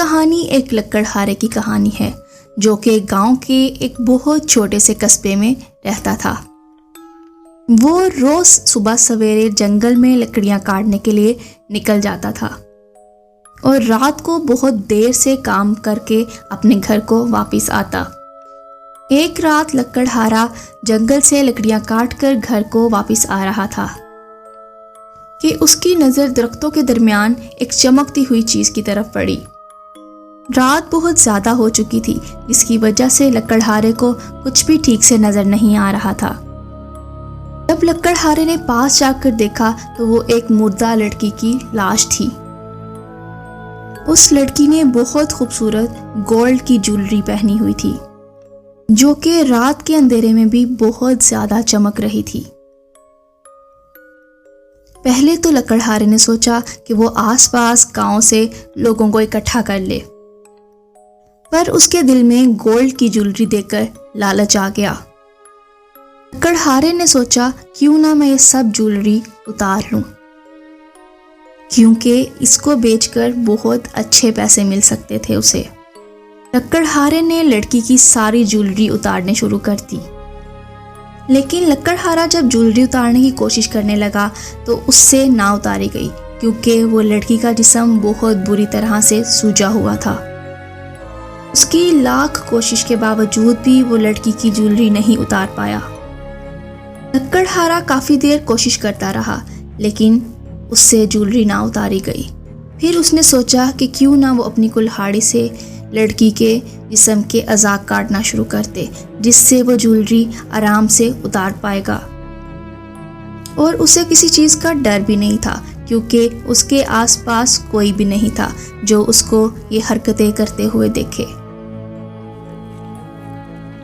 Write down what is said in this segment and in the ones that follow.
کہانی ایک لکڑہارے کی کہانی ہے جو کہ گاؤں کے ایک بہت چھوٹے سے قصبے میں رہتا تھا۔ وہ روز صبح سویرے جنگل میں لکڑیاں کاٹنے کے لیے نکل جاتا تھا اور رات کو بہت دیر سے کام کر کے اپنے گھر کو واپس آتا۔ ایک رات لکڑہارا جنگل سے لکڑیاں کاٹ کر گھر کو واپس آ رہا تھا کہ اس کی نظر درختوں کے درمیان ایک چمکتی ہوئی چیز کی طرف پڑی۔ رات بہت زیادہ ہو چکی تھی، جس کی وجہ سے لکڑہارے کو کچھ بھی ٹھیک سے نظر نہیں آ رہا تھا۔ جب لکڑہارے نے پاس جا کر دیکھا تو وہ ایک مردہ لڑکی کی لاش تھی۔ اس لڑکی نے بہت خوبصورت گولڈ کی جولری پہنی ہوئی تھی جو کہ رات کے اندھیرے میں بھی بہت زیادہ چمک رہی تھی۔ پہلے تو لکڑہارے نے سوچا کہ وہ آس پاس گاؤں سے لوگوں کو اکٹھا کر لے، پر اس کے دل میں گولڈ کی جولری دیکھ کر لالچ آ گیا۔ لکڑہارے نے سوچا کیوں نہ میں یہ سب جولری اتار لوں، کیونکہ اس کو بیچ کر بہت اچھے پیسے مل سکتے تھے اسے۔ لکڑہارے نے لڑکی کی ساری جولری اتارنے شروع کر دی، لیکن لکڑہارا جب جولری اتارنے کی کوشش کرنے لگا تو اس سے نہ اتاری گئی، کیونکہ وہ لڑکی کا جسم بہت بری طرح سے سوجا ہوا تھا۔ اس کی لاکھ کوشش کے باوجود بھی وہ لڑکی کی جولری نہیں اتار پایا۔ لکڑہارا کافی دیر کوشش کرتا رہا، لیکن اس سے جولری نہ اتاری گئی۔ پھر اس نے سوچا کہ کیوں نہ وہ اپنی کلہاڑی سے لڑکی کے جسم کے اعضاء کاٹنا شروع کرتے، جس سے وہ جولری آرام سے اتار پائے گا۔ اور اسے کسی چیز کا ڈر بھی نہیں تھا، کیونکہ اس کے آس پاس کوئی بھی نہیں تھا جو اس کو یہ حرکتیں کرتے ہوئے دیکھے۔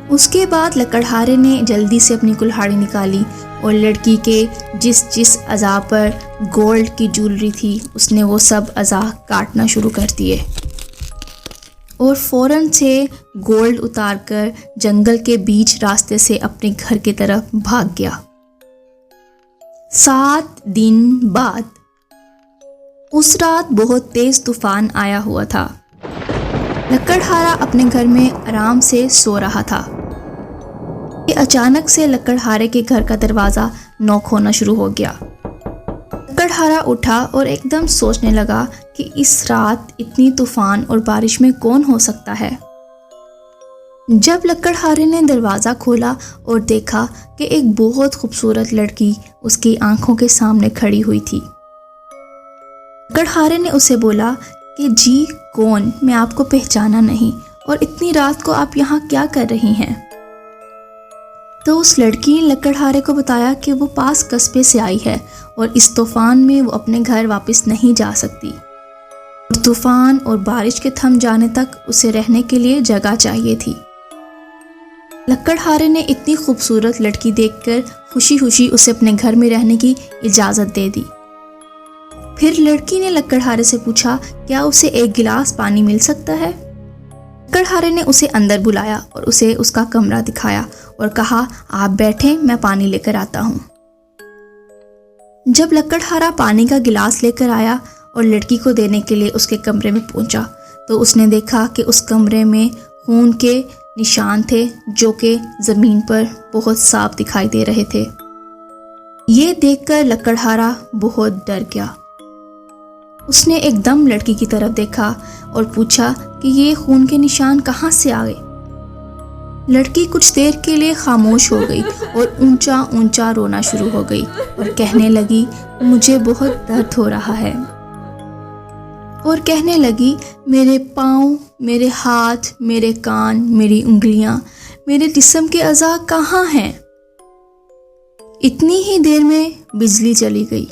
اس کے بعد لکڑہارے نے جلدی سے اپنی کلہاڑی نکالی اور لڑکی کے جس اعضاء پر گولڈ کی جولری تھی اس نے وہ سب اعضاء کاٹنا شروع کر دیے اور فوراً سے گولڈ اتار کر جنگل کے بیچ راستے سے اپنے گھر کی طرف بھاگ گیا۔ 7 دن بعد اس رات بہت تیز طوفان آیا ہوا تھا۔ لکڑہارا اپنے گھر میں آرام سے سو رہا تھا کہ اچانک سے لکڑہارے کے گھر کا دروازہ نوک ہونا شروع ہو گیا۔ لکڑہارا اٹھا اور ایک دم سوچنے لگا کہ اس رات اتنی طوفان اور بارش میں کون ہو سکتا ہے۔ جب لکڑہارے نے دروازہ کھولا اور دیکھا کہ ایک بہت خوبصورت لڑکی اس کی آنکھوں کے سامنے کھڑی ہوئی تھی۔ لکڑہارے نے اسے بولا کہ جی کون، میں آپ کو پہچانا نہیں، اور اتنی رات کو آپ یہاں کیا کر رہی ہیں؟ تو اس لڑکی نے لکڑہارے کو بتایا کہ وہ پاس قصبے سے آئی ہے اور اس طوفان میں وہ اپنے گھر واپس نہیں جا سکتی، اور طوفان اور بارش کے تھم جانے تک اسے رہنے کے لیے جگہ چاہیے تھی۔ لکڑہارے نے اتنی خوبصورت لڑکی دیکھ کر خوشی خوشی اسے اپنے گھر میں رہنے کی اجازت دے دی۔ پھر لڑکی نے لکڑہارے سے پوچھا کیا اسے ایک گلاس پانی مل سکتا ہے؟ لکڑہارے نے اسے اندر بلایا اور اسے اس کا کمرہ دکھایا اور کہا آپ بیٹھیں، میں پانی لے کر آتا ہوں۔ جب لکڑہارا پانی کا گلاس لے کر آیا اور لڑکی کو دینے کے لیے اس کے کمرے میں پہنچا تو اس نے دیکھا کہ اس کمرے میں خون کے نشان تھے جو کہ زمین پر بہت صاف دکھائی دے رہے تھے۔ یہ دیکھ کر لکڑہارا بہت ڈر گیا۔ اس نے ایک دم لڑکی کی طرف دیکھا اور پوچھا کہ یہ خون کے نشان کہاں سے آ گئے؟ لڑکی کچھ دیر کے لیے خاموش ہو گئی اور اونچا اونچا رونا شروع ہو گئی اور کہنے لگی مجھے بہت درد ہو رہا ہے، اور کہنے لگی میرے پاؤں، میرے ہاتھ، میرے کان، میری انگلیاں، میرے جسم کے اعضاء کہاں ہیں؟ اتنی ہی دیر میں بجلی چلی گئی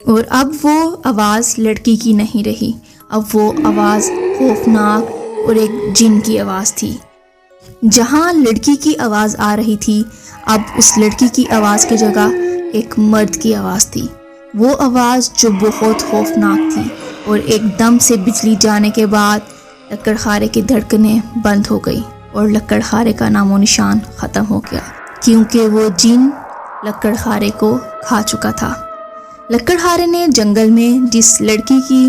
اور اب وہ آواز لڑکی کی نہیں رہی، اب وہ آواز خوفناک اور ایک جن کی آواز تھی۔ جہاں لڑکی کی آواز آ رہی تھی اب اس لڑکی کی آواز کی جگہ ایک مرد کی آواز تھی، وہ آواز جو بہت خوفناک تھی، اور ایک دم سے بجلی جانے کے بعد لکڑہارے کی دھڑکنیں بند ہو گئی اور لکڑہارے کا نام و نشان ختم ہو گیا، کیونکہ وہ جن لکڑہارے کو کھا چکا تھا۔ لکڑہارے نے جنگل میں جس لڑکی کی